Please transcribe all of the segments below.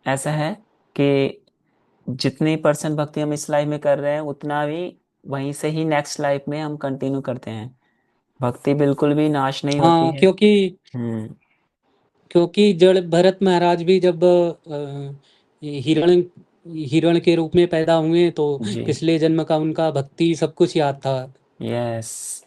ऐसा है कि जितनी परसेंट भक्ति हम इस लाइफ में कर रहे हैं उतना भी वहीं से ही नेक्स्ट लाइफ में हम कंटिन्यू करते हैं। भक्ति बिल्कुल भी नाश नहीं होती हाँ, है। क्योंकि हम्म। क्योंकि जड़ भरत महाराज भी जब हिरण हिरण के रूप में पैदा हुए तो जी। पिछले जन्म का उनका भक्ति सब कुछ याद था। Yes.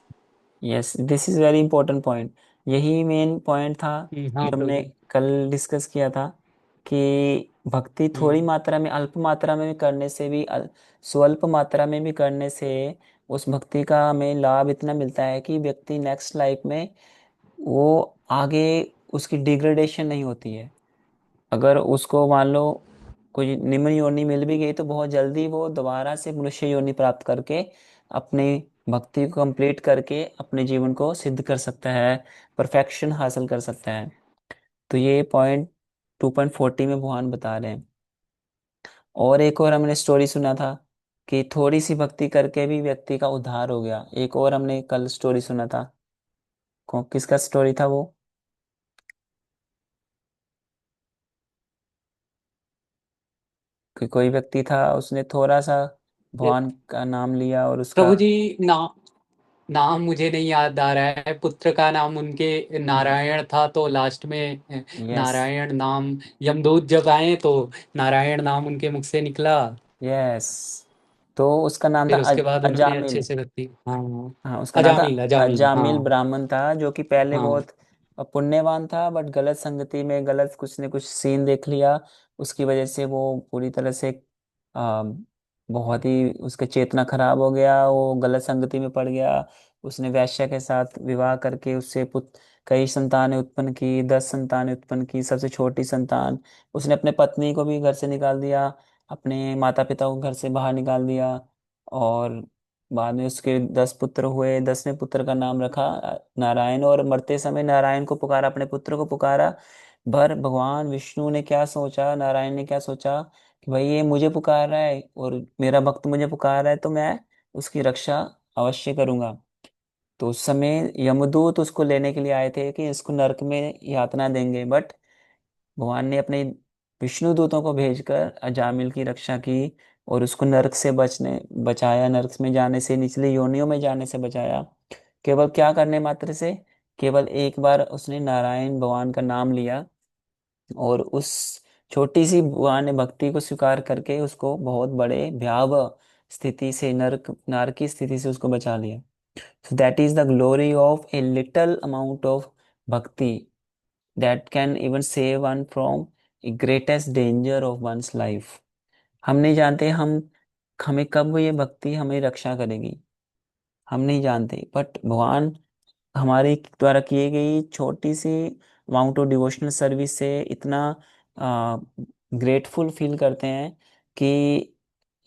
Yes, this is very important point. यही मेन पॉइंट था हाँ जो हमने प्रभु। कल डिस्कस किया था कि भक्ति थोड़ी हम्म। मात्रा में, अल्प मात्रा में भी करने से भी, स्वल्प मात्रा में भी करने से उस भक्ति का हमें लाभ इतना मिलता है कि व्यक्ति नेक्स्ट लाइफ में वो आगे उसकी डिग्रेडेशन नहीं होती है। अगर उसको मान लो कोई निम्न योनि मिल भी गई तो बहुत जल्दी वो दोबारा से मनुष्य योनि प्राप्त करके अपनी भक्ति को कंप्लीट करके अपने जीवन को सिद्ध कर सकता है, परफेक्शन हासिल कर सकता है। तो ये पॉइंट 2.40 में भगवान बता रहे हैं। और एक और हमने स्टोरी सुना था कि थोड़ी सी भक्ति करके भी व्यक्ति का उद्धार हो गया। एक और हमने कल स्टोरी सुना था। किसका स्टोरी था वो? कि कोई व्यक्ति था, उसने थोड़ा सा ये- भगवान का नाम लिया और उसका। प्रभु जी, नाम मुझे नहीं याद आ रहा है। पुत्र का नाम उनके नारायण था, तो लास्ट में यस। नारायण नाम, यमदूत जब आए तो नारायण नाम उनके मुख से निकला। यस, तो उसका नाम था फिर उसके बाद उन्होंने अच्छे अजामिल। से भक्ति। हाँ। हाँ, उसका नाम था अजामिल, अजामिल, अजामिल हाँ। ब्राह्मण था, जो कि पहले हाँ। बहुत पुण्यवान था, बट गलत संगति में गलत कुछ ने कुछ सीन देख लिया। उसकी वजह से वो पूरी तरह से आ, बहुत ही उसका चेतना खराब हो गया, वो गलत संगति में पड़ गया। उसने वैश्या के साथ विवाह करके उससे कई संतानें उत्पन्न की, 10 संतानें उत्पन्न की। सबसे छोटी संतान, उसने अपने पत्नी को भी घर से निकाल दिया, अपने माता पिता को घर से बाहर निकाल दिया। और बाद में उसके 10 पुत्र हुए। 10वें पुत्र का नाम रखा नारायण, और मरते समय नारायण को पुकारा, अपने पुत्र को पुकारा। पर भगवान विष्णु ने क्या सोचा, नारायण ने क्या सोचा कि भाई ये मुझे पुकार रहा है और मेरा भक्त मुझे पुकार रहा है, तो मैं उसकी रक्षा अवश्य करूंगा। तो उस समय यमदूत उसको लेने के लिए आए थे कि इसको नरक में यातना देंगे, बट भगवान ने अपने विष्णु दूतों को भेजकर अजामिल की रक्षा की और उसको नरक से बचाया, नरक में जाने से, निचली योनियों में जाने से बचाया। केवल क्या करने मात्र से, केवल एक बार उसने नारायण भगवान का नाम लिया और उस छोटी सी भगवान ने भक्ति को स्वीकार करके उसको बहुत बड़े भयावह स्थिति से, नरक की स्थिति से उसको बचा लिया। So that is the glory of a little amount of bhakti that can even save one from a greatest danger of one's life। हम नहीं जानते हमें कब ये भक्ति हमें रक्षा करेगी, हम नहीं जानते, बट भगवान हमारे द्वारा किए गई छोटी सी अमाउंट ऑफ डिवोशनल सर्विस से इतना ग्रेटफुल फील करते हैं कि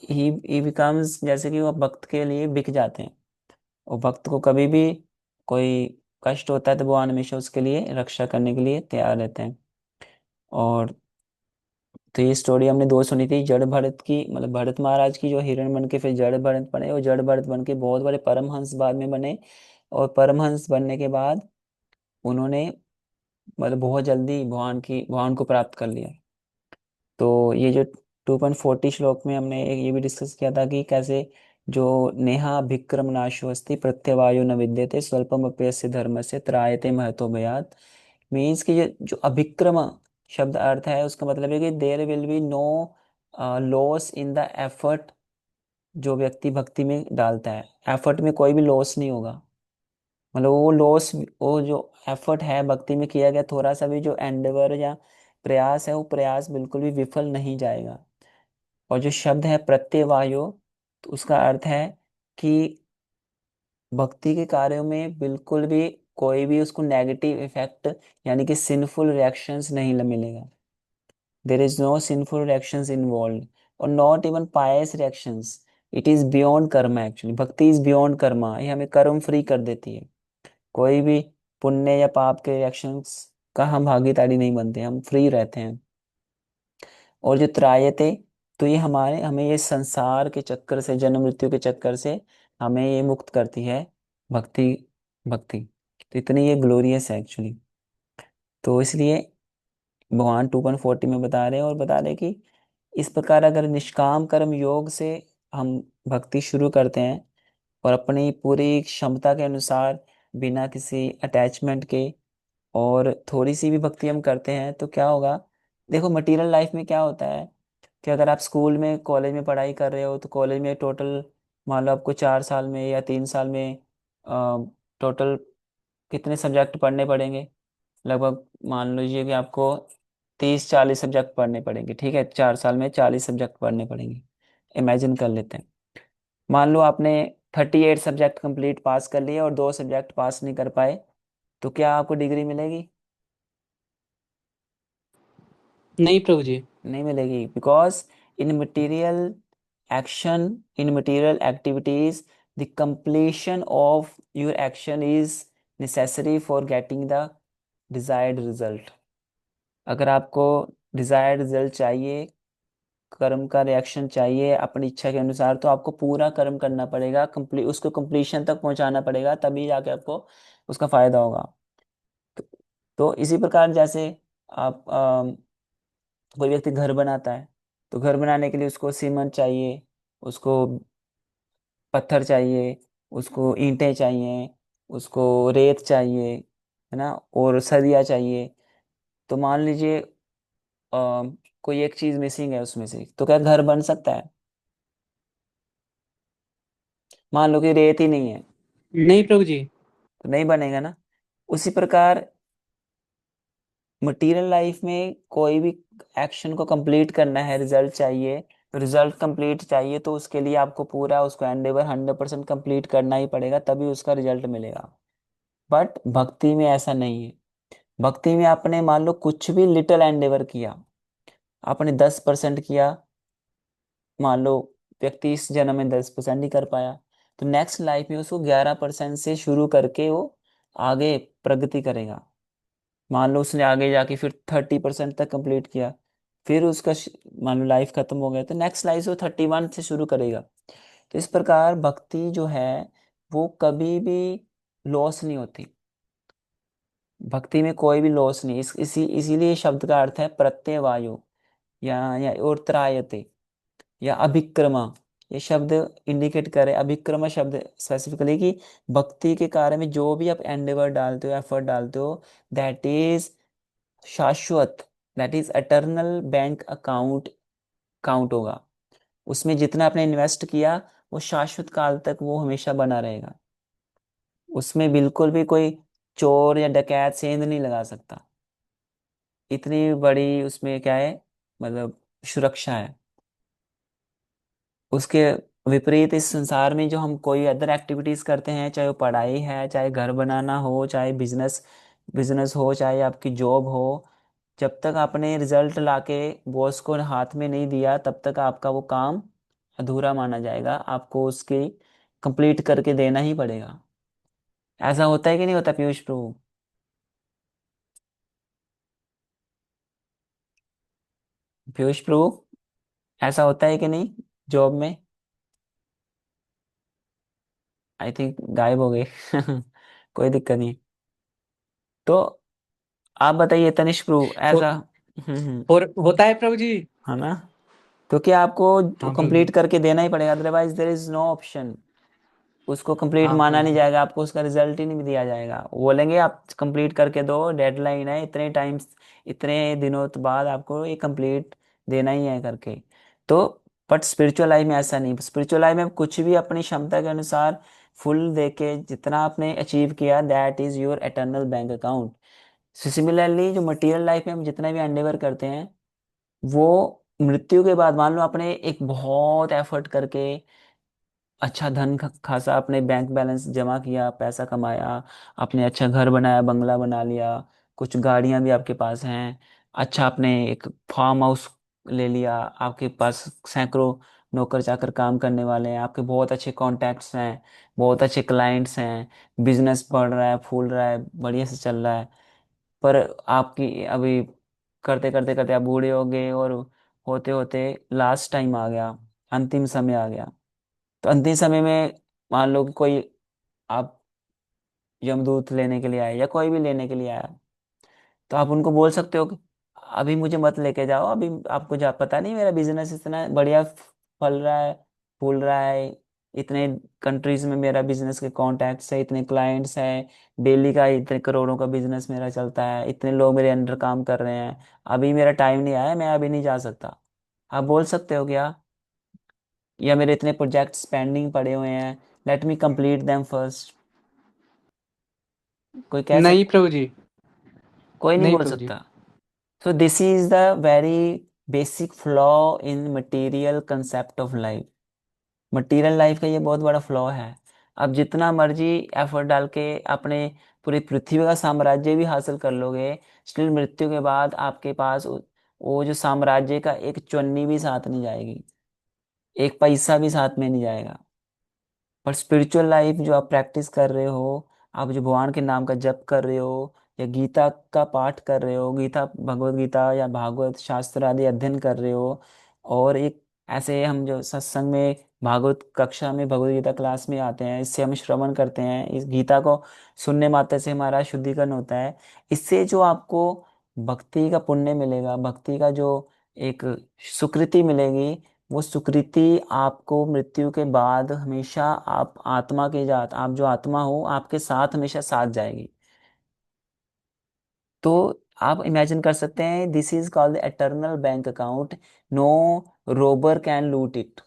ही बिकम्स, जैसे कि वो भक्त के लिए बिक जाते हैं। और भक्त को कभी भी कोई कष्ट होता है तो भगवान हमेशा उसके लिए रक्षा करने के लिए तैयार रहते हैं। और तो ये स्टोरी हमने दो सुनी थी, जड़ भरत की, मतलब भरत महाराज की, जो हिरण बन के फिर जड़ भरत बने, और जड़ भरत बन के बहुत बड़े परमहंस बाद में बने। और परमहंस बनने के बाद उन्होंने मतलब बहुत जल्दी भगवान को प्राप्त कर लिया। तो ये जो 2.40 श्लोक में हमने ये भी डिस्कस किया था कि कैसे जो नेहा भिक्रम नाशोस्ति प्रत्यवायो न विद्यते स्वल्पम अप्यस्य धर्म से त्रायते महतो भयात्। मीन्स कि जो अभिक्रम शब्द अर्थ है, उसका मतलब है कि there will be no loss in the effort. जो व्यक्ति भक्ति में डालता है, एफर्ट में कोई भी लॉस नहीं होगा। मतलब वो लॉस, वो जो एफर्ट है भक्ति में किया गया, थोड़ा सा भी जो एंडेवर या प्रयास है, वो प्रयास बिल्कुल भी विफल नहीं जाएगा। और जो शब्द है प्रत्यवायो, तो उसका अर्थ है कि भक्ति के कार्यों में बिल्कुल भी कोई भी उसको नेगेटिव इफेक्ट, यानी कि सिंफुल रिएक्शंस नहीं मिलेगा। There is no sinful reactions involve, और not even pious reactions. It is beyond karma, actually bhakti is beyond karma, ये हमें कर्म फ्री कर देती है। कोई भी पुण्य या पाप के रिएक्शंस का हम भागीदारी नहीं बनते, हम फ्री रहते हैं। और जो त्रायते, तो ये हमें ये संसार के चक्कर से, जन्म मृत्यु के चक्कर से हमें ये मुक्त करती है भक्ति। भक्ति तो इतनी ये ग्लोरियस है एक्चुअली। तो इसलिए भगवान 2.40 में बता रहे हैं, और बता रहे हैं कि इस प्रकार अगर निष्काम कर्म योग से हम भक्ति शुरू करते हैं और अपनी पूरी क्षमता के अनुसार, बिना किसी अटैचमेंट के, और थोड़ी सी भी भक्ति हम करते हैं, तो क्या होगा? देखो मटेरियल लाइफ में क्या होता है कि अगर आप स्कूल में कॉलेज में पढ़ाई कर रहे हो, तो कॉलेज में टोटल मान लो आपको 4 साल में या 3 साल में टोटल कितने सब्जेक्ट पढ़ने पड़ेंगे? लगभग मान लीजिए कि आपको 30-40 सब्जेक्ट पढ़ने पड़ेंगे, ठीक है, 4 साल में 40 सब्जेक्ट पढ़ने पड़ेंगे। इमेजिन कर लेते हैं। मान लो आपने 38 सब्जेक्ट कंप्लीट पास कर लिए और 2 सब्जेक्ट पास नहीं कर पाए, तो क्या आपको डिग्री मिलेगी? नहीं प्रभु जी। नहीं मिलेगी, because in material action, in material activities, the completion of your action is necessary for getting the desired result. अगर आपको डिजायर्ड रिजल्ट चाहिए, कर्म का रिएक्शन चाहिए अपनी इच्छा के अनुसार, तो आपको पूरा कर्म करना पड़ेगा, कंप्लीट उसको कंप्लीशन तक पहुंचाना पड़ेगा, तभी जाके आपको उसका फायदा होगा। तो, तो इसी प्रकार जैसे आप कोई व्यक्ति घर बनाता है, तो घर बनाने के लिए उसको सीमेंट चाहिए, उसको पत्थर चाहिए, उसको ईंटें चाहिए, उसको रेत चाहिए, है ना, और सरिया चाहिए। तो मान लीजिए कोई एक चीज मिसिंग है उसमें से, तो क्या घर बन सकता है? मान लो कि रेत ही नहीं है, नहीं प्रभु जी। तो नहीं बनेगा ना। उसी प्रकार मटेरियल लाइफ में कोई भी एक्शन को कंप्लीट करना है, रिजल्ट चाहिए, तो रिजल्ट कंप्लीट चाहिए, तो उसके लिए आपको पूरा उसको एंडेवर 100% कंप्लीट करना ही पड़ेगा, तभी उसका रिजल्ट मिलेगा। बट भक्ति में ऐसा नहीं है। भक्ति में आपने मान लो कुछ भी लिटिल एंडेवर किया, आपने 10% किया, मान लो व्यक्ति इस जन्म में 10% नहीं कर पाया, तो नेक्स्ट लाइफ में उसको 11% से शुरू करके वो आगे प्रगति करेगा। मान लो उसने आगे जाके फिर 30% तक कंप्लीट किया, फिर उसका मान लो लाइफ खत्म हो गया, तो नेक्स्ट लाइफ वो 31 से शुरू करेगा। तो इस प्रकार भक्ति जो है वो कभी भी लॉस नहीं होती। भक्ति में कोई भी लॉस नहीं, इसीलिए शब्द का अर्थ है प्रत्यवायो, या और त्रायते, या अभिक्रमा। ये शब्द इंडिकेट करे, अभिक्रमा शब्द स्पेसिफिकली, कि भक्ति के कार्य में जो भी आप एंडेवर डालते हो, एफर्ट डालते हो, दैट इज शाश्वत, that is eternal bank account count होगा। उसमें जितना आपने इन्वेस्ट किया वो शाश्वत काल तक वो हमेशा बना रहेगा। उसमें बिल्कुल भी कोई चोर या डकैत सेंध नहीं लगा सकता। इतनी बड़ी उसमें क्या है, मतलब सुरक्षा है। उसके विपरीत इस संसार में जो हम कोई अदर एक्टिविटीज करते हैं, चाहे वो पढ़ाई है, चाहे घर बनाना हो, चाहे बिजनेस बिजनेस हो, चाहे आपकी जॉब हो, जब तक आपने रिजल्ट लाके बॉस को हाथ में नहीं दिया, तब तक आपका वो काम अधूरा माना जाएगा, आपको उसकी कंप्लीट करके देना ही पड़ेगा। ऐसा होता है कि नहीं होता पीयूष प्रभु? पीयूष प्रभु, ऐसा होता है कि नहीं जॉब में? आई थिंक गायब हो गए। कोई दिक्कत नहीं। तो आप बताइए तनिष प्रभु, हो, ऐसा होता है प्रभु जी। है ना, क्योंकि आपको हाँ प्रभु कंप्लीट जी। करके देना ही पड़ेगा, otherwise there is no option. उसको कंप्लीट हाँ माना प्रभु नहीं जी। जाएगा, आपको उसका रिजल्ट ही नहीं दिया जाएगा। वो बोलेंगे आप कंप्लीट करके दो, डेडलाइन है इतने टाइम्स, इतने दिनों के बाद आपको ये कंप्लीट देना ही है करके। तो बट स्पिरिचुअल लाइफ में ऐसा नहीं। स्पिरिचुअल लाइफ में कुछ भी अपनी क्षमता के अनुसार फुल देके जितना आपने अचीव किया, that is your eternal bank account. Similarly जो मटेरियल लाइफ में हम जितना भी एंडेवर करते हैं, वो मृत्यु के बाद, मान लो आपने एक बहुत एफर्ट करके अच्छा धन खासा अपने बैंक बैलेंस जमा किया, पैसा कमाया, आपने अच्छा घर बनाया, बंगला बना लिया, कुछ गाड़ियां भी आपके पास हैं, अच्छा आपने एक फार्म हाउस ले लिया, आपके पास सैकड़ों नौकर चाकर काम करने वाले हैं, आपके बहुत अच्छे कॉन्टैक्ट्स हैं, बहुत अच्छे क्लाइंट्स हैं, बिजनेस बढ़ रहा है, फूल रहा है, बढ़िया से चल रहा है। पर आपकी अभी करते करते करते आप बूढ़े हो गए, और होते होते लास्ट टाइम आ गया, अंतिम समय आ गया। तो अंतिम समय में मान लो कि कोई आप यमदूत लेने के लिए आए, या कोई भी लेने के लिए आया, तो आप उनको बोल सकते हो कि अभी मुझे मत लेके जाओ, अभी आपको जा पता नहीं मेरा बिजनेस इतना बढ़िया फल रहा है, फूल रहा है, इतने कंट्रीज में मेरा बिजनेस के कॉन्टैक्ट्स है, इतने क्लाइंट्स हैं, डेली का इतने करोड़ों का बिजनेस मेरा चलता है, इतने लोग मेरे अंडर काम कर रहे हैं, अभी मेरा टाइम नहीं आया, मैं अभी नहीं जा सकता। आप बोल सकते हो क्या? या मेरे इतने प्रोजेक्ट्स पेंडिंग पड़े हुए हैं, let me complete them first, कोई कह नहीं सकता? प्रभु जी। कोई नहीं नहीं बोल प्रभु जी। सकता। So this is the very basic flaw in material concept of life. Material life का ये बहुत बड़ा फ्लॉ है। अब जितना मर्जी एफर्ट डाल के अपने पूरी पृथ्वी का साम्राज्य भी हासिल कर लोगे, स्टिल मृत्यु के बाद आपके पास वो जो साम्राज्य का एक चुन्नी भी साथ नहीं जाएगी, एक पैसा भी साथ में नहीं जाएगा। पर स्पिरिचुअल लाइफ जो आप प्रैक्टिस कर रहे हो, आप जो भगवान के नाम का जप कर रहे हो, या गीता का पाठ कर रहे हो, गीता भगवत गीता या भागवत शास्त्र आदि अध्ययन कर रहे हो, और एक ऐसे हम जो सत्संग में भागवत कक्षा में भगवत गीता क्लास में आते हैं, इससे हम श्रवण करते हैं, इस गीता को सुनने मात्र से हमारा शुद्धिकरण होता है। इससे जो आपको भक्ति का पुण्य मिलेगा, भक्ति का जो एक सुकृति मिलेगी, वो सुकृति आपको मृत्यु के बाद हमेशा, आप आत्मा के जात, आप जो आत्मा हो आपके साथ हमेशा साथ जाएगी। तो आप इमेजिन कर सकते हैं, this is called eternal bank account, no robber can loot it.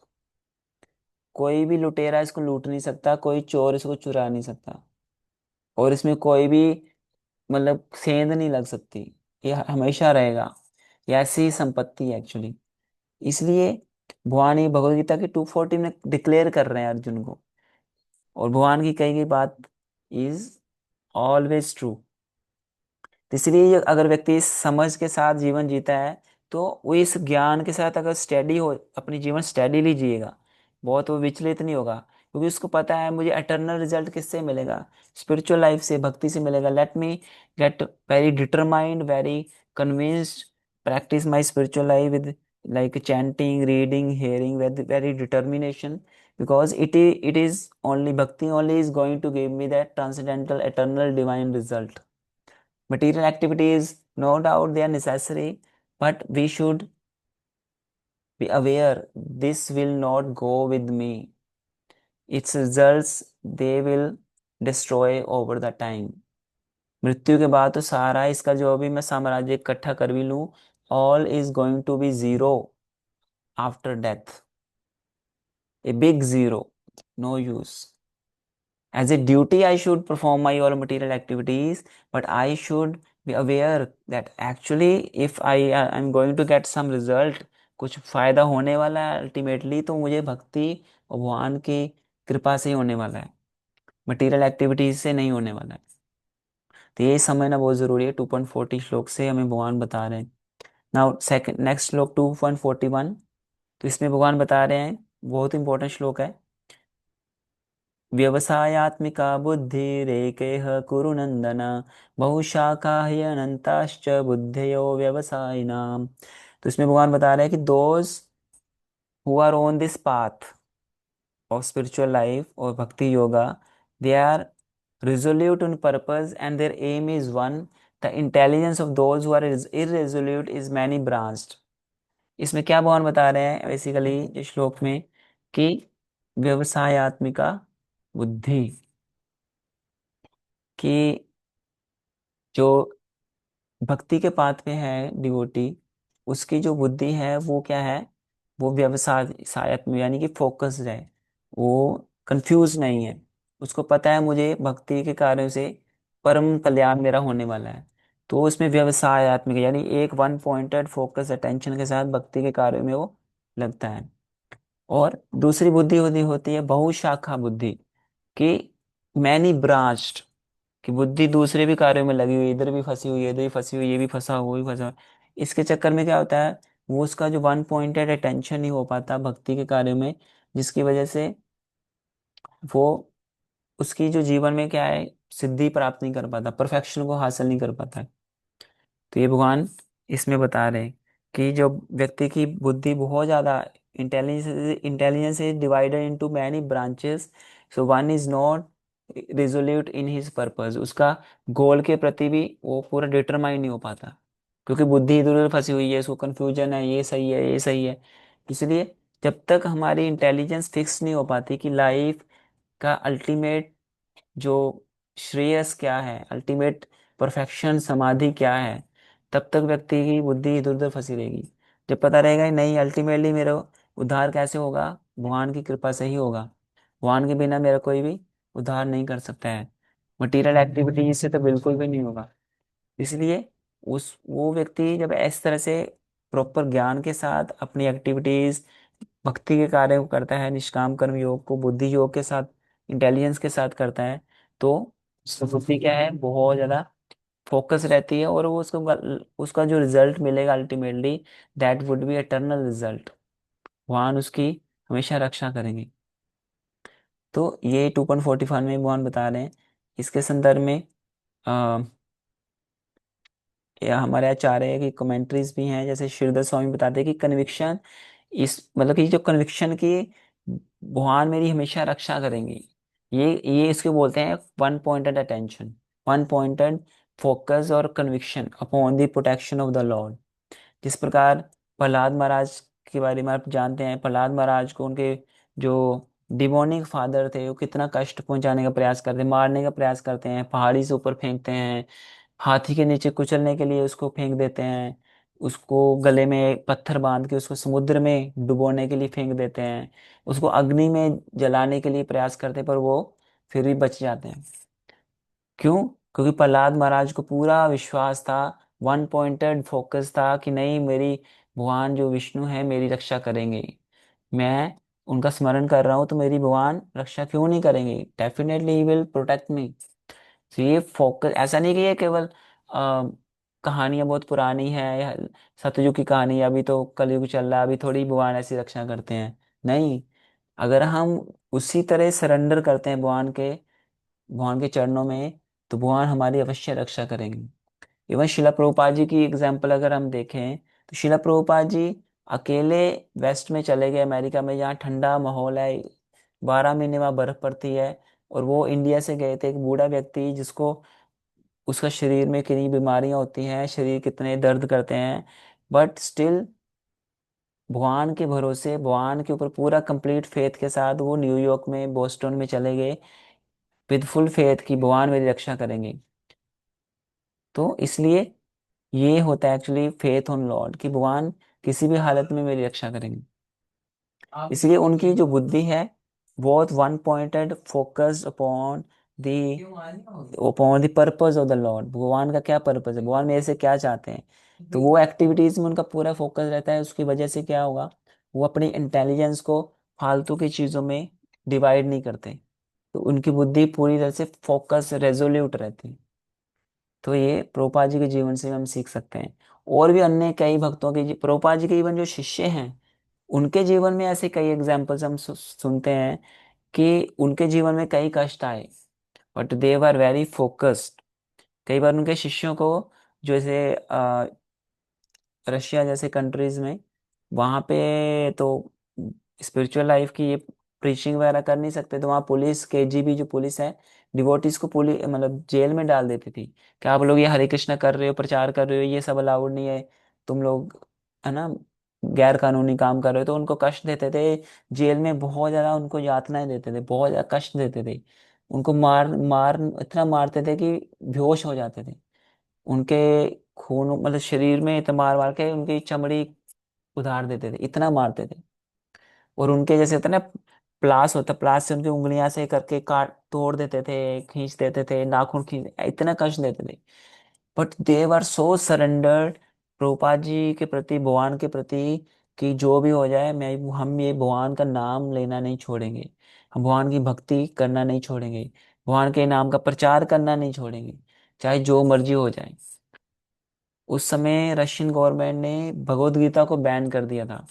कोई भी लुटेरा इसको लूट नहीं सकता, कोई चोर इसको चुरा नहीं सकता, और इसमें कोई भी मतलब सेंध नहीं लग सकती, ये हमेशा रहेगा। ये ऐसी ही संपत्ति है एक्चुअली। इसलिए भगवान ये भगवत गीता के 240 में डिक्लेयर कर रहे हैं अर्जुन को, और भगवान की कही गई बात इज ऑलवेज ट्रू। तो इसलिए अगर व्यक्ति इस समझ के साथ जीवन जीता है, तो वो इस ज्ञान के साथ अगर स्टेडी हो, अपनी जीवन स्टेडीली जिएगा, बहुत वो विचलित नहीं होगा, क्योंकि उसको पता है मुझे एटर्नल रिजल्ट किससे मिलेगा, स्पिरिचुअल लाइफ से, भक्ति से मिलेगा। Let me get very determined, very convinced, practice my spiritual life with like chanting, reading, hearing, with very determination, because it is only bhakti only is going to give me that transcendental eternal divine result. Material activities, no doubt they are necessary, but we should be aware this will not go with me. Its results they will destroy over the time. मृत्यु के बाद तो सारा इसका जो भी मैं साम्राज्य इकट्ठा कर भी लूं, all is going to be zero after death, a big zero, no use. As a duty, I should perform my all material activities, but I should be aware that actually, if I am going to get some result, कुछ फायदा होने वाला है ultimately, तो मुझे भक्ति और भगवान की कृपा से ही होने वाला है, मटेरियल एक्टिविटीज से नहीं होने वाला है। तो ये समझना बहुत जरूरी है। 2.40 श्लोक से हमें भगवान बता रहे हैं। नाउ सेकंड नेक्स्ट श्लोक 2.41, तो इसमें भगवान बता रहे हैं, बहुत इंपॉर्टेंट श्लोक है। व्यवसायात्मिका बुद्धिरेकेह कुरु नंदन, बहुशाखा ह्यनंताश्च बुद्धयो व्यवसायिनाम। तो इसमें भगवान बता रहे हैं कि those who are on this path of spiritual life और bhakti yoga, they are resolute in purpose and their aim is one. The intelligence of those who are irresolute is many branched. इसमें क्या भगवान बता रहे हैं बेसिकली इस श्लोक में, कि व्यवसायत्मिका बुद्धि, कि जो भक्ति के पाथ में है डिवोटी, उसकी जो बुद्धि है वो क्या है, वो व्यवसाय सहायक में, यानी कि फोकस्ड है, वो कंफ्यूज नहीं है, उसको पता है मुझे भक्ति के कार्यों से परम कल्याण मेरा होने वाला है। तो उसमें व्यवसायत्मक यानी एक वन पॉइंटेड फोकस अटेंशन के साथ भक्ति के कार्यों में वो लगता है। और दूसरी बुद्धि होती है बहुशाखा बुद्धि, कि मैनी ब्रांच्ड, कि बुद्धि दूसरे भी कार्यों में लगी हुई है, इधर भी फंसी हुई है, इधर भी फंसी हुई है, ये भी फंसा हुआ, वो भी फंसा हुआ है। इसके चक्कर में क्या होता है, वो उसका जो वन पॉइंटेड अटेंशन नहीं हो पाता भक्ति के कार्यों में, जिसकी वजह से वो उसकी जो जीवन में क्या है, सिद्धि प्राप्त नहीं कर पाता, परफेक्शन को हासिल नहीं कर पाता। तो ये भगवान इसमें बता रहे हैं कि जो व्यक्ति की बुद्धि बहुत ज्यादा, intelligence is divided into many branches, so one is not resolute in his purpose, उसका गोल के प्रति भी वो पूरा डिटरमाइन नहीं हो पाता। क्योंकि बुद्धि इधर उधर फंसी हुई है, उसको कंफ्यूजन है, ये सही है ये सही है। इसलिए जब तक हमारी इंटेलिजेंस फिक्स नहीं हो पाती कि लाइफ का अल्टीमेट जो श्रेयस क्या है, अल्टीमेट परफेक्शन समाधि क्या है, तब तक व्यक्ति की बुद्धि इधर उधर फंसी रहेगी। जब पता रहेगा कि नहीं, अल्टीमेटली मेरा उद्धार कैसे होगा, भगवान की कृपा से ही होगा, भगवान के बिना मेरा कोई भी उद्धार नहीं कर सकता है, मटेरियल एक्टिविटी से तो बिल्कुल भी नहीं होगा। इसलिए उस वो व्यक्ति जब इस तरह से प्रॉपर ज्ञान के साथ अपनी एक्टिविटीज, भक्ति के कार्य को करता है, निष्काम कर्म योग को बुद्धि योग के साथ, इंटेलिजेंस के साथ करता है, तो उसकी बुद्धि क्या है, बहुत ज्यादा फोकस रहती है, और वो उसका जो रिजल्ट मिलेगा ultimately, that would be eternal result. भगवान उसकी हमेशा रक्षा करेंगे। तो ये 2.45 में भगवान बता रहे हैं। इसके संदर्भ में या हमारे आचार्य की कमेंट्रीज भी हैं, जैसे श्रीधर स्वामी बताते हैं कि कन्विक्शन, इस मतलब कि जो कन्विक्शन की भगवान मेरी हमेशा रक्षा करेंगे, ये इसको बोलते हैं one pointed attention, one pointed focus और conviction upon the protection of the Lord. जिस प्रकार प्रहलाद महाराज के बारे में आप जानते हैं, प्रहलाद महाराज को उनके जो डिमोनिक फादर थे वो कितना कष्ट पहुंचाने का प्रयास करते हैं, मारने का प्रयास करते हैं, पहाड़ी से ऊपर फेंकते हैं, हाथी के नीचे कुचलने के लिए उसको फेंक देते हैं, उसको गले में पत्थर बांध के उसको समुद्र में डुबोने के लिए फेंक देते हैं, उसको अग्नि में जलाने के लिए प्रयास करते हैं, पर वो फिर भी बच जाते हैं। क्यों? क्योंकि प्रहलाद महाराज को पूरा विश्वास था, वन पॉइंटेड फोकस था कि नहीं, मेरी भगवान जो विष्णु है मेरी रक्षा करेंगे, मैं उनका स्मरण कर रहा हूँ तो मेरी भगवान रक्षा क्यों नहीं करेंगे, definitely he will protect me. तो ये फोकस ऐसा नहीं कि ये केवल कहानियां बहुत पुरानी है, या सतयुग की कहानी है, अभी तो कलयुग चल रहा है, अभी थोड़ी भगवान ऐसी रक्षा करते हैं। नहीं, अगर हम उसी तरह सरेंडर करते हैं भगवान के चरणों में, तो भगवान हमारी अवश्य रक्षा करेंगे। इवन शिला प्रभुपाद जी की एग्जाम्पल अगर हम देखें, तो शिला प्रभुपाद जी अकेले वेस्ट में चले गए, अमेरिका में, जहाँ ठंडा माहौल है, 12 महीने वहाँ बर्फ पड़ती है, और वो इंडिया से गए थे, एक बूढ़ा व्यक्ति जिसको उसका शरीर में कितनी बीमारियां होती हैं, शरीर कितने दर्द करते हैं, बट स्टिल भगवान के भरोसे, भगवान के ऊपर पूरा कंप्लीट फेथ के साथ वो न्यूयॉर्क में, बोस्टन में चले गए, विद फुल फेथ कि भगवान मेरी रक्षा करेंगे। तो इसलिए ये होता है एक्चुअली फेथ ऑन लॉर्ड, कि भगवान किसी भी हालत में मेरी रक्षा करेंगे। इसलिए उनकी जो बुद्धि है, बहुत one pointed focused upon the purpose of the Lord, भगवान का क्या पर्पस है, भगवान मेरे से क्या चाहते हैं, तो वो एक्टिविटीज में उनका पूरा फोकस रहता है। उसकी वजह से क्या होगा, वो अपनी इंटेलिजेंस को फालतू की चीजों में डिवाइड नहीं करते, तो उनकी बुद्धि पूरी तरह से फोकस रेजोल्यूट रहती है। तो ये प्रभुपाद जी के जीवन से हम सीख सकते हैं। और भी अन्य कई भक्तों के प्रभुपाद जी के इवन जो शिष्य हैं, उनके जीवन में ऐसे कई एग्जाम्पल्स हम सुनते हैं कि उनके जीवन में कई कष्ट आए, but they were very focused. कई बार उनके शिष्यों को, जैसे रशिया जैसे कंट्रीज में, वहाँ पे तो स्पिरिचुअल लाइफ की ये प्रीचिंग वगैरह कर नहीं सकते, तो वहाँ पुलिस, केजीबी जो पुलिस है, डिवोटीज को पुलिस मतलब जेल में डाल देती थी कि आप लोग ये हरे कृष्ण कर रहे हो, प्रचार कर रहे हो, ये सब अलाउड नहीं है, तुम लोग, है ना, गैर कानूनी काम कर रहे हो, तो उनको कष्ट देते थे। जेल में बहुत ज्यादा उनको यातनाएं देते थे, बहुत ज्यादा कष्ट देते थे, उनको मार मार इतना मारते थे कि बेहोश हो जाते थे, उनके खून मतलब शरीर में इतना मार मार के उनकी चमड़ी उधार देते थे, इतना मारते थे। और उनके जैसे होता है ना, प्लास होता, प्लास से उनकी उंगलियां से करके काट तोड़ देते थे, खींच देते थे, नाखून खींच, इतना कष्ट देते थे। But they were so surrendered Prabhupada ji के प्रति, भगवान के प्रति, कि जो भी हो जाए, मैं हम ये भगवान का नाम लेना नहीं छोड़ेंगे, हम भगवान की भक्ति करना नहीं छोड़ेंगे, भगवान के नाम का प्रचार करना नहीं छोड़ेंगे, चाहे जो मर्जी हो जाए। उस समय रशियन गवर्नमेंट ने भगवत गीता को बैन कर दिया था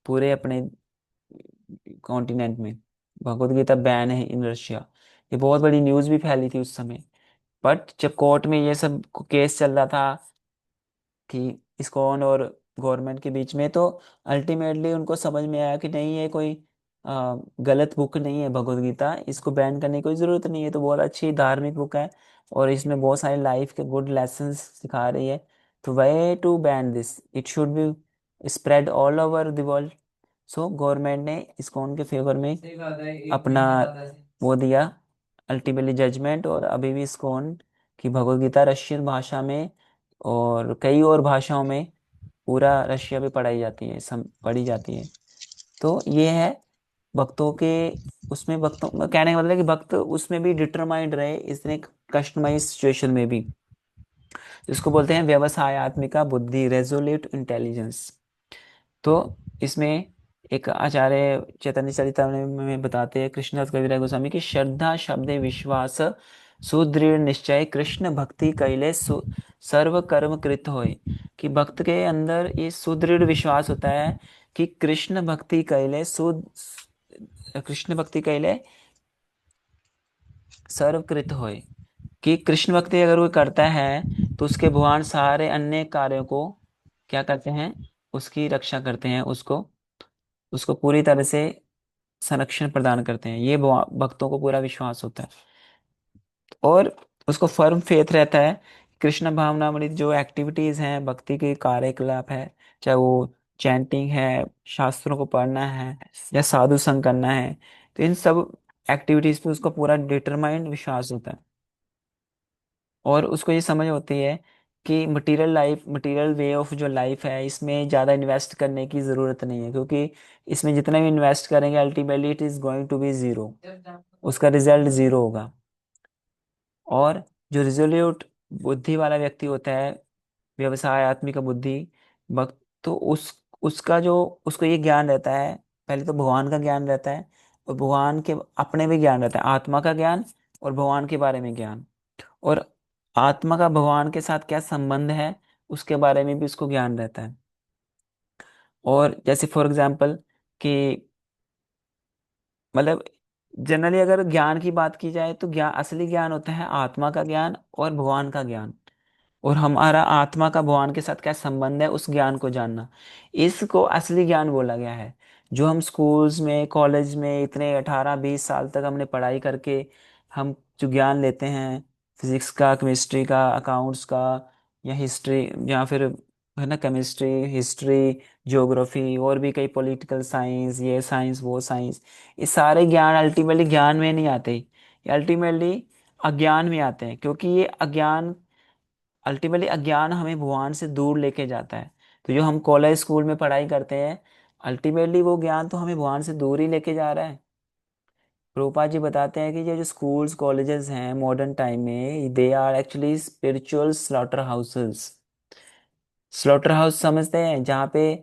पूरे अपने कॉन्टिनेंट में, भगवत गीता बैन है इन रशिया। ये बहुत बड़ी न्यूज़ भी फैली थी उस समय। बट जब कोर्ट में ये सब केस चल रहा था कि इस्कॉन और गवर्नमेंट के बीच में, तो अल्टीमेटली उनको समझ में आया कि नहीं, ये कोई गलत बुक नहीं है भगवत गीता, इसको बैन करने की कोई ज़रूरत नहीं है, तो बहुत अच्छी धार्मिक बुक है, और इसमें बहुत सारे लाइफ के गुड लेसन्स सिखा रही है। तो way to ban this, it should be spread all over the world. So government ने इस्कॉन के फेवर में अपना वो दिया अल्टीमेटली जजमेंट, और अभी भी इस्कॉन की भगवद गीता रशियन भाषा में और कई और भाषाओं में पूरा रशिया में पढ़ाई जाती है, पढ़ी जाती है। तो ये है भक्तों के, उसमें भक्तों कहने का मतलब है कि भक्त उसमें भी डिटरमाइंड रहे इतने कस्टमाइज सिचुएशन में भी। इसको बोलते हैं व्यवसायत्मिका बुद्धि, रेजोल्यूट इंटेलिजेंस। तो इसमें एक आचार्य चैतन्य चरितामृत में बताते हैं कृष्णदास कविराज गोस्वामी की, श्रद्धा शब्द विश्वास सुदृढ़ निश्चय कृष्ण भक्ति कैले सर्व कर्म कृत होय। कि भक्त के अंदर ये सुदृढ़ विश्वास होता है कि कृष्ण भक्ति कैले कृष्ण भक्ति कैले सर्वकृत होय। कि कृष्ण भक्ति अगर वो करता है तो उसके भगवान सारे अन्य कार्यों को क्या करते हैं, उसकी रक्षा करते हैं, उसको उसको पूरी तरह से संरक्षण प्रदान करते हैं। ये भक्तों को पूरा विश्वास होता है, और उसको फर्म फेथ रहता है। कृष्ण भावनामृत जो एक्टिविटीज हैं, भक्ति के कार्यकलाप है, चाहे वो चैंटिंग है, शास्त्रों को पढ़ना है, या साधु संग करना है, तो इन सब एक्टिविटीज पे उसको पूरा डिटरमाइंड विश्वास होता है। और उसको ये समझ होती है कि material life, material way of जो लाइफ है, इसमें ज़्यादा इन्वेस्ट करने की ज़रूरत नहीं है, क्योंकि इसमें जितना भी इन्वेस्ट करेंगे ultimately it is going to be zero, उसका रिजल्ट ज़ीरो होगा। और जो रिजोल्यूट बुद्धि वाला व्यक्ति होता है, व्यवसायत्मिक बुद्धि भक्त, तो उसका जो उसको ये ज्ञान रहता है, पहले तो भगवान का ज्ञान रहता है, और भगवान के अपने भी ज्ञान रहता है, आत्मा का ज्ञान और भगवान के बारे में ज्ञान, और आत्मा का भगवान के साथ क्या संबंध है उसके बारे में भी उसको ज्ञान रहता है। और जैसे फॉर एग्जाम्पल कि मतलब जनरली अगर ज्ञान की बात की जाए तो ज्ञान, असली ज्ञान होता है आत्मा का ज्ञान और भगवान का ज्ञान, और हमारा आत्मा का भगवान के साथ क्या संबंध है उस ज्ञान को जानना, इसको असली ज्ञान बोला गया है। जो हम स्कूल्स में, कॉलेज में इतने 18-20 साल तक हमने पढ़ाई करके हम जो ज्ञान लेते हैं, फिजिक्स का, केमिस्ट्री का, अकाउंट्स का, या हिस्ट्री, या फिर है ना केमिस्ट्री, हिस्ट्री, ज्योग्राफी, और भी कई पॉलिटिकल साइंस, ये साइंस वो साइंस, ये सारे ज्ञान अल्टीमेटली ज्ञान में नहीं आते, ये अल्टीमेटली अज्ञान में आते हैं, क्योंकि ये अज्ञान, अल्टीमेटली अज्ञान हमें भगवान से दूर लेके जाता है। तो जो हम कॉलेज स्कूल में पढ़ाई करते हैं, अल्टीमेटली वो ज्ञान तो हमें भगवान से दूर ही लेके जा रहा है। प्रभुपाद जी बताते हैं कि ये जो स्कूल्स कॉलेजेस हैं मॉडर्न टाइम में, they are actually spiritual slaughter houses. Slaughter house समझते हैं, जहाँ पे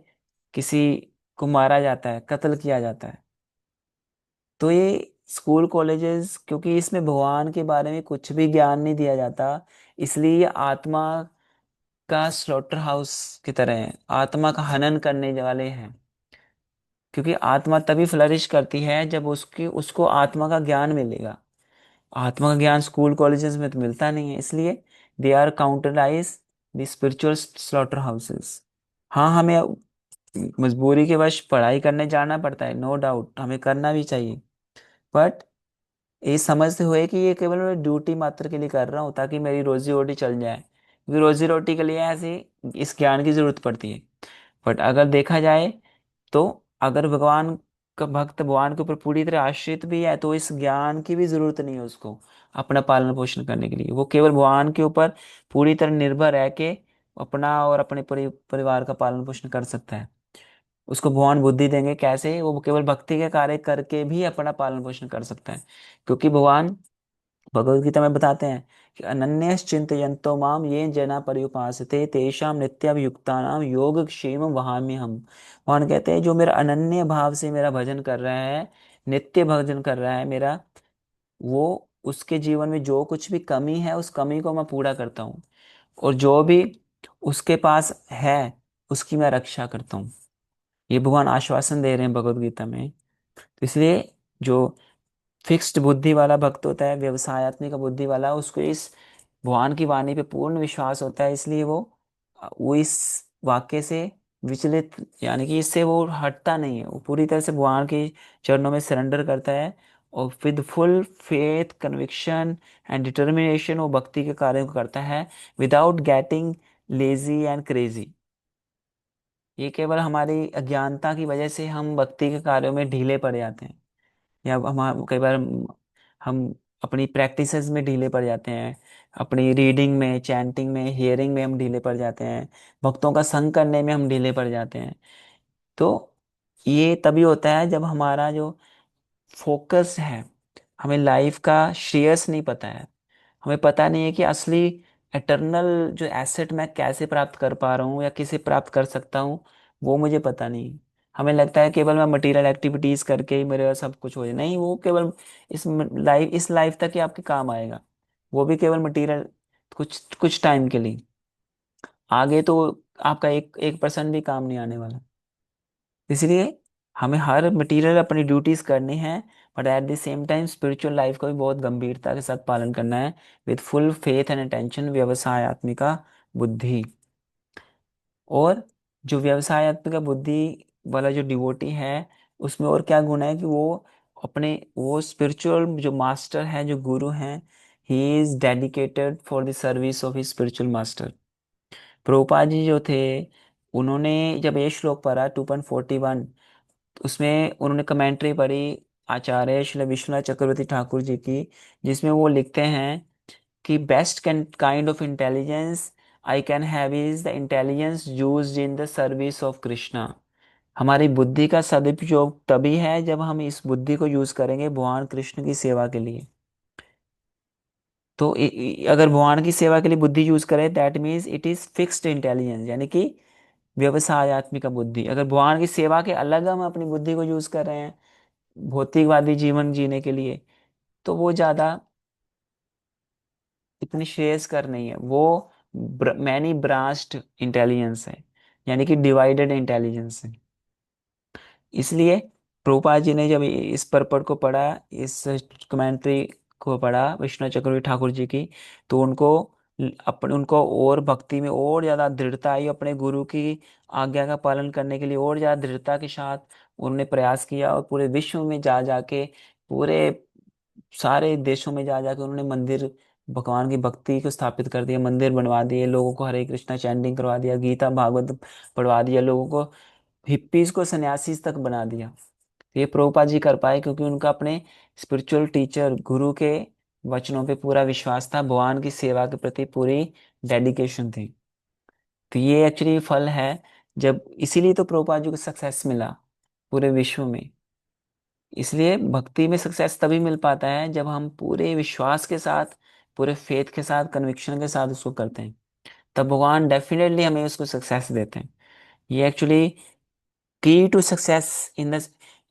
किसी को मारा जाता है, कत्ल किया जाता है। तो ये स्कूल कॉलेजेस, क्योंकि इसमें भगवान के बारे में कुछ भी ज्ञान नहीं दिया जाता, इसलिए ये आत्मा का स्लॉटर हाउस की तरह है, आत्मा का हनन करने वाले हैं। क्योंकि आत्मा तभी फ्लरिश करती है जब उसकी उसको आत्मा का ज्ञान मिलेगा। आत्मा का ज्ञान स्कूल कॉलेजेस में तो मिलता नहीं है, इसलिए they are counterize the spiritual slaughter houses. हाँ, हमें मजबूरी के वश पढ़ाई करने जाना पड़ता है, नो डाउट हमें करना भी चाहिए, बट ये समझते हुए कि ये केवल मैं ड्यूटी मात्र के लिए कर रहा हूँ ताकि मेरी रोजी रोटी चल जाए, क्योंकि रोजी रोटी के लिए ऐसे इस ज्ञान की जरूरत पड़ती है। बट अगर देखा जाए तो अगर भगवान का भक्त भगवान के ऊपर पूरी तरह आश्रित भी है, तो इस ज्ञान की भी जरूरत नहीं है उसको अपना पालन पोषण करने के लिए। वो केवल भगवान के ऊपर पूरी तरह निर्भर रह के अपना और अपने परिवार का पालन पोषण कर सकता है। उसको भगवान बुद्धि देंगे कैसे, वो केवल भक्ति के कार्य करके भी अपना पालन पोषण कर सकता है। क्योंकि भगवान भगवत गीता में बताते हैं कि अनन्यश्चिंतयन्तो माम ये जना पर्युपासते तेषां नित्याभियुक्तानां योगक्षेम वहाम्य हम। भगवान कहते हैं जो मेरा अनन्य भाव से मेरा भजन कर रहा है, नित्य भजन कर रहा है मेरा, वो उसके जीवन में जो कुछ भी कमी है उस कमी को मैं पूरा करता हूँ, और जो भी उसके पास है उसकी मैं रक्षा करता हूँ। ये भगवान आश्वासन दे रहे हैं भगवत गीता में। तो इसलिए जो फिक्स्ड बुद्धि वाला भक्त होता है, व्यवसायत्मिक बुद्धि वाला, उसको इस भगवान की वाणी पे पूर्ण विश्वास होता है, इसलिए वो इस वाक्य से विचलित, यानी कि इससे वो हटता नहीं है, वो पूरी तरह से भगवान के चरणों में सरेंडर करता है, और with full faith, conviction and determination वो भक्ति के कार्यों को करता है, without getting lazy and crazy. ये केवल हमारी अज्ञानता की वजह से हम भक्ति के कार्यों में ढीले पड़ जाते हैं, या हम कई बार हम अपनी प्रैक्टिसेस में ढीले पड़ जाते हैं, अपनी रीडिंग में, चैंटिंग में, हियरिंग में हम ढीले पड़ जाते हैं, भक्तों का संग करने में हम ढीले पड़ जाते हैं। तो ये तभी होता है जब हमारा जो फोकस है, हमें लाइफ का श्रेयस नहीं पता है, हमें पता नहीं है कि असली एटर्नल जो एसेट मैं कैसे प्राप्त कर पा रहा हूँ या किसे प्राप्त कर सकता हूँ, वो मुझे पता नहीं। हमें लगता है केवल मैं मटेरियल एक्टिविटीज करके ही मेरे सब कुछ हो जाए, नहीं, वो केवल इस लाइफ तक ही आपके काम आएगा, वो भी केवल मटेरियल, कुछ कुछ टाइम के लिए। आगे तो आपका एक एक परसेंट भी काम नहीं आने वाला। इसलिए हमें हर मटेरियल अपनी ड्यूटीज करनी है, but at the same time spiritual life को भी बहुत गंभीरता के साथ पालन करना है, with full faith and attention, व्यवसाय आत्मिका बुद्धि। और जो व्यवसाय आत्मिका बुद्धि वाला जो डिवोटी है, उसमें और क्या गुण है कि वो स्पिरिचुअल जो मास्टर है, जो गुरु हैं, he is dedicated for the service of his spiritual master. Prabhupada ji जो थे, उन्होंने जब ये श्लोक पढ़ा 2.41, उसमें उन्होंने कमेंट्री पढ़ी आचार्य श्री विश्वनाथ चक्रवर्ती ठाकुर जी की, जिसमें वो लिखते हैं कि best kind of intelligence I can have is the intelligence used in the service of Krishna. हमारी बुद्धि का सदुपयोग तभी है जब हम इस बुद्धि को यूज करेंगे भगवान कृष्ण की सेवा के लिए। तो अगर भगवान की सेवा के लिए बुद्धि यूज करें, that means it is fixed intelligence, यानी कि व्यवसायत्मिका बुद्धि। अगर भगवान की सेवा के अलग हम अपनी बुद्धि को यूज कर रहे हैं भौतिकवादी जीवन जीने के लिए, तो वो ज्यादा इतनी श्रेयस्कर नहीं है, वो मैनी ब्रांच्ड इंटेलिजेंस है, यानी कि डिवाइडेड इंटेलिजेंस है। इसलिए प्रभुपाद जी ने जब इस परपट को पढ़ा, इस कमेंट्री को पढ़ा विष्णु चक्रवर्ती ठाकुर जी की, तो उनको और भक्ति में और ज्यादा दृढ़ता आई, अपने गुरु की आज्ञा का पालन करने के लिए और ज्यादा दृढ़ता के साथ उन्होंने प्रयास किया, और पूरे विश्व में जा जाके, पूरे सारे देशों में जा जाके उन्होंने मंदिर, भगवान की भक्ति को स्थापित कर दिया, मंदिर बनवा दिए, लोगों को हरे कृष्णा चैंटिंग करवा दिया, गीता भागवत पढ़वा दिया, लोगों को हिप्पीज को सन्यासीज तक बना दिया। ये प्रभुपाद जी कर पाए क्योंकि उनका अपने स्पिरिचुअल टीचर गुरु के वचनों पे पूरा विश्वास था, भगवान की सेवा के प्रति पूरी डेडिकेशन थी। तो ये एक्चुअली फल है, जब इसीलिए तो प्रभुपाद जी को सक्सेस मिला पूरे विश्व में। इसलिए भक्ति में सक्सेस तभी मिल पाता है जब हम पूरे विश्वास के साथ, पूरे फेथ के साथ, कन्विक्शन के साथ उसको करते हैं, तब भगवान डेफिनेटली हमें उसको सक्सेस देते हैं। ये एक्चुअली की टू सक्सेस इन द,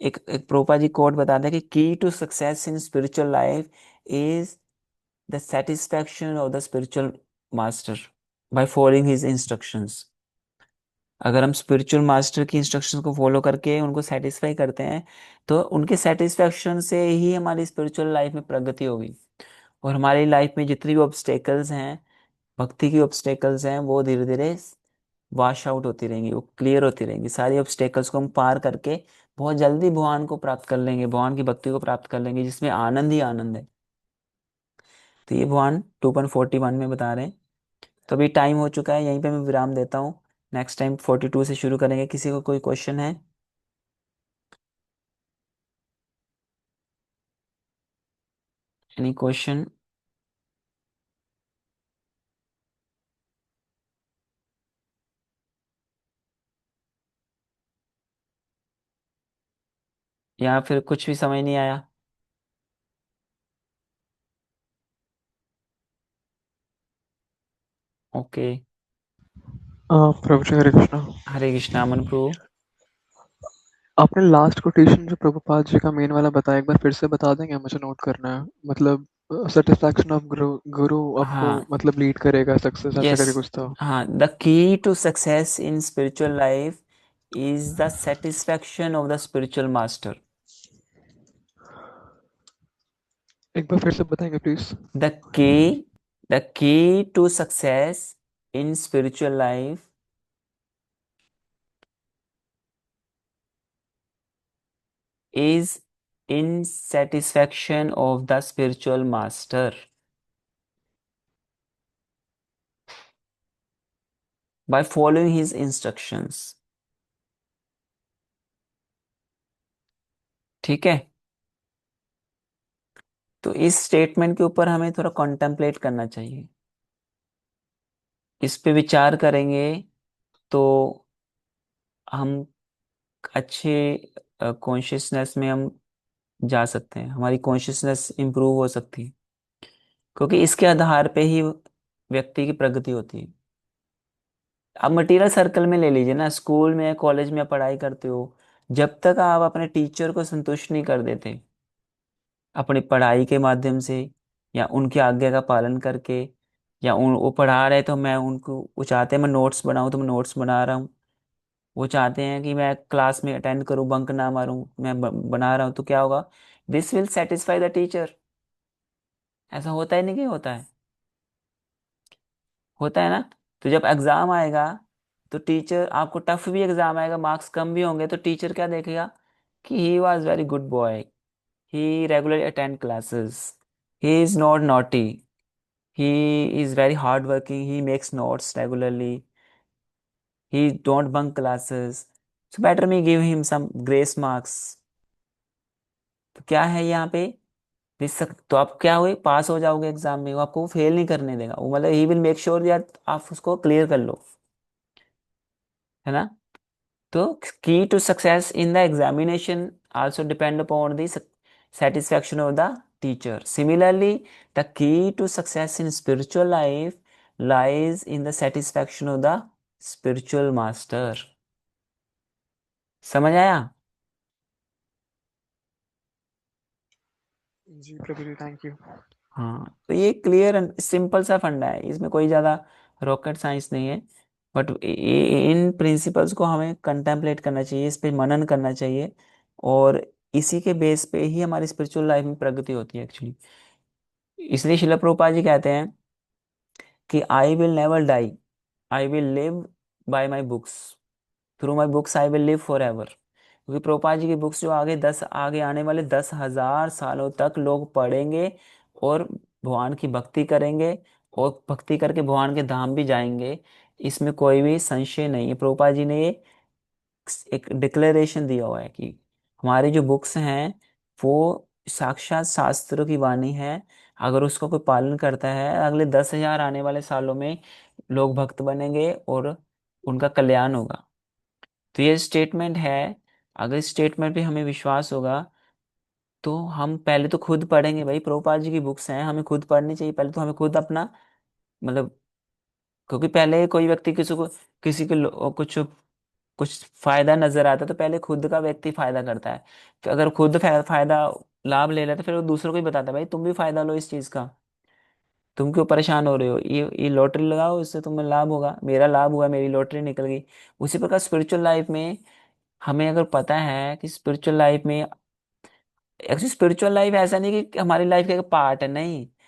एक प्रोपा जी कोट बताते हैं कि key to success in spiritual life is the satisfaction of the spiritual master by following his instructions. अगर हम स्पिरिचुअल मास्टर की इंस्ट्रक्शंस को फॉलो करके उनको सेटिस्फाई करते हैं, तो उनके सेटिस्फैक्शन से ही हमारी स्पिरिचुअल लाइफ में प्रगति होगी, और हमारी लाइफ में जितनी भी ऑब्स्टेकल्स हैं, भक्ति की ऑब्स्टेकल्स हैं, वो धीरे धीरे वॉश आउट होती रहेंगी, वो क्लियर होती रहेंगी। सारी ऑब्स्टेकल्स को हम पार करके बहुत जल्दी भगवान को प्राप्त कर लेंगे, भगवान की भक्ति को प्राप्त कर लेंगे, जिसमें आनंद ही आनंद है। तो ये भगवान 2.41 में बता रहे हैं। तो अभी टाइम हो चुका है, यहीं पे मैं विराम देता हूँ। नेक्स्ट टाइम 42 से शुरू करेंगे। किसी को कोई क्वेश्चन है? Any question? या फिर कुछ भी समझ नहीं आया? ओके। प्रभु जी हरे कृष्णा। हरे कृष्णा अमन प्रभु। आपने लास्ट कोटेशन जो प्रभुपाद जी का मेन वाला बताया, एक बार फिर से बता देंगे, मुझे नोट करना है। मतलब सेटिस्फैक्शन ऑफ गुरु, गुरु आपको हाँ। मतलब लीड करेगा सक्सेस, ऐसा यस। करके कुछ था। हाँ, the key to success in spiritual life is the satisfaction of the spiritual master. एक बार फिर से बताएंगे please. The key to success in spiritual life is in satisfaction of the spiritual master. Bye following his instructions. ठीक है। तो इस statement के ऊपर हमें थोड़ा कॉन्टेम्पलेट करना चाहिए, इस पे विचार करेंगे तो हम अच्छे कॉन्शियसनेस में हम जा सकते हैं, हमारी कॉन्शियसनेस इंप्रूव हो सकती है, क्योंकि इसके आधार पे ही व्यक्ति की प्रगति होती है। अब मटेरियल सर्कल में ले लीजिए ना, स्कूल में कॉलेज में पढ़ाई करते हो, जब तक आप अपने टीचर को संतुष्ट नहीं कर देते अपनी पढ़ाई के माध्यम से, या उनकी आज्ञा का पालन करके, या वो पढ़ा रहे तो मैं उनको, वो चाहते हैं मैं नोट्स बनाऊं तो मैं नोट्स बना रहा हूँ, वो चाहते हैं कि मैं क्लास में अटेंड करूं, बंक ना मारूं, मैं बना रहा हूं, तो क्या होगा? This will satisfy the teacher. ऐसा होता है नहीं कि होता है? होता है ना? तो जब एग्जाम आएगा तो टीचर, आपको टफ भी एग्जाम आएगा, मार्क्स कम भी होंगे, तो टीचर क्या देखेगा? कि he was very good boy, he regularly attend classes, he is not naughty, he is very hardworking, he makes notes regularly, he don't bunk classes, so better me give him some grace marks। तो क्या है यहाँ पे? तो आप क्या हुए, पास हो जाओगे एग्जाम में, वो आपको फेल नहीं करने देगा, वो मतलब ही विल मेक श्योर दैट आप उसको क्लियर कर लो, है ना? तो key to success in the examination also depend upon the satisfaction of the teacher. Similarly, the key to success in spiritual life lies in the satisfaction of the spiritual master। समझ आया? जी प्रभु जी, thank you. हाँ, तो ये clear and simple सा फंडा है, इसमें कोई ज़्यादा रॉकेट साइंस नहीं है। बट इन प्रिंसिपल्स को हमें कंटेम्पलेट करना चाहिए, इस पे मनन करना चाहिए, और इसी के बेस पे ही हमारी स्पिरिचुअल लाइफ में प्रगति होती है एक्चुअली। इसलिए शिला प्रभुपाद जी कहते हैं कि I will never die, I will live by my books, through my books I will live forever. क्योंकि प्रभुपाद जी की बुक्स जो आगे आने वाले 10,000 सालों तक लोग पढ़ेंगे और भगवान की भक्ति करेंगे, और भक्ति करके भगवान के धाम भी जाएंगे, इसमें कोई भी संशय नहीं है। प्रभुपाद जी ने ये एक डिक्लेरेशन दिया हुआ है कि हमारी जो बुक्स हैं वो साक्षात शास्त्रों की वाणी है, अगर उसका कोई पालन करता है अगले 10,000 आने वाले सालों में लोग भक्त बनेंगे और उनका कल्याण होगा। तो ये स्टेटमेंट है। अगर इस स्टेटमेंट पे हमें विश्वास होगा तो हम पहले तो खुद पढ़ेंगे, भाई प्रभुपाद जी की बुक्स हैं, हमें खुद पढ़नी चाहिए, पहले तो हमें खुद अपना, मतलब, क्योंकि पहले कोई व्यक्ति किसी को कुछ कुछ फायदा नजर आता है तो पहले खुद का व्यक्ति फायदा करता है, कि अगर खुद फायदा लाभ ले लेता है, फिर वो दूसरों को ही बताता है भाई तुम भी फायदा लो इस चीज का, तुम क्यों परेशान हो रहे हो, ये लॉटरी लगाओ, इससे तुम्हें लाभ होगा, मेरा लाभ हुआ, मेरी लॉटरी निकल गई। उसी प्रकार स्पिरिचुअल लाइफ में हमें अगर पता है कि स्पिरिचुअल लाइफ में, एक्चुअली स्पिरिचुअल लाइफ ऐसा नहीं कि हमारी लाइफ का एक पार्ट है, नहीं,